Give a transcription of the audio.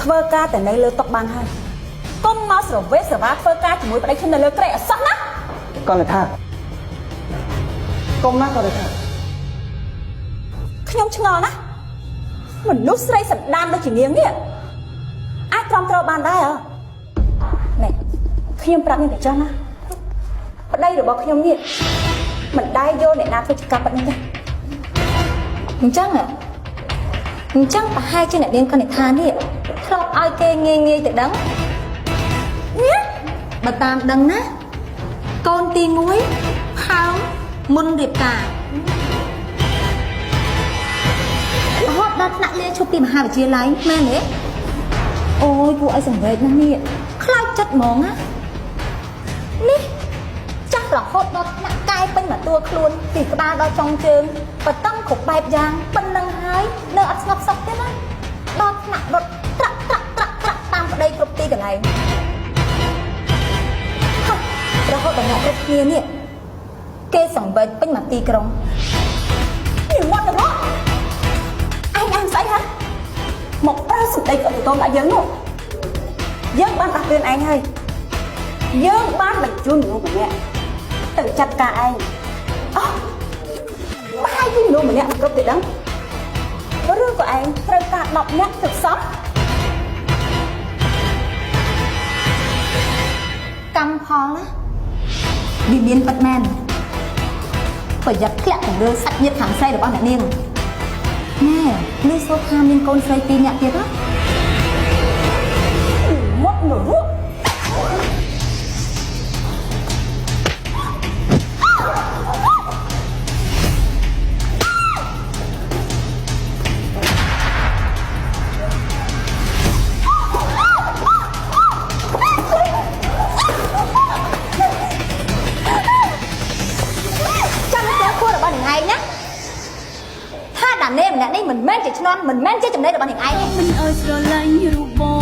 ធ្វើការតែនៅលើតុបានហើយកុំមកស្រវេស្រវាធ្វើការជាមួយប្តីខ្ញុំនៅលើក្រែអសោះណាគាត់លើថាកុំណាគាត់លើថាខ្ញុំឆ្ងល់ណាមនុស្សស្រីសណ្ដានដូចជានាងនេះអាចទ្រាំទ្របានដែរណែខ្ញុំប្រាប់នាងតែចោះណាប្តីរបស់ខ្ញុំនេះមិនដែរយកអ្នកណាធ្វើជាកាប់ប៉ាត់នេះទេអញ្ចឹងប្រហែលជាអ្នកនាងកនិដ្ឋានេះធ្លាប់ឲ្យគេងាយទៅដឹងបើតាមដឹងណាកូនទី1ផើងមុនរៀបការរហូតដល់ថ្នាក់លាឈប់ពីមហាវិទ្យាល័យមែនទេអូយពួកឲ្យសម្រេចណាស់នេះខ្លាចចិត្តហ្មងណានេះចាស់រហូតដល់ថ្នាក់កាយពេញមកតួខ្លួនពីក្បាលដល់ចុងជើងបតឹងគ្រប់បែបយ៉ាងប៉ុណ្ណឹងហើយនៅអត់ស្ងប់សុខទេណាដល់ថ្នាក់រត់ត្រាក់តាមប្តីគ្រប់ទីកន្លែងរហូតដល់អ្នករត់គ្នានេះគេសង្វេគពេញមកទីក្រុងនេះមកទៅមកអញស្អីហ៎មកប្រើសម្ដីគាត់ទៅកូនដាក់យើងនោះយើងបានដាស់តឿនឯងហើយយើងបានបញ្ជូនមនុស្សម្នាក់ទៅចាត់ការឯងអូមកឲ្យមនុស្សម្នាក់គ្រប់ទៅដឹងឬក៏ឯងត្រូវការ10នាក់ទៅសោះកម្មផលណាវាមានប៉ិតមែនប្រយ័ត្នធ្លាក់ទៅលើសាច់ញាតិខាងស្រីរបស់អ្នកនាងណែនេះសូថាមានកូនស្រី2នាក់ទៀតណាមកនរោនេះមិនមែនជាឈ្នន់មិនមែនជាចំណេះរបស់នាងឯងទេមិនអើយស្រឡាញ់រូបបង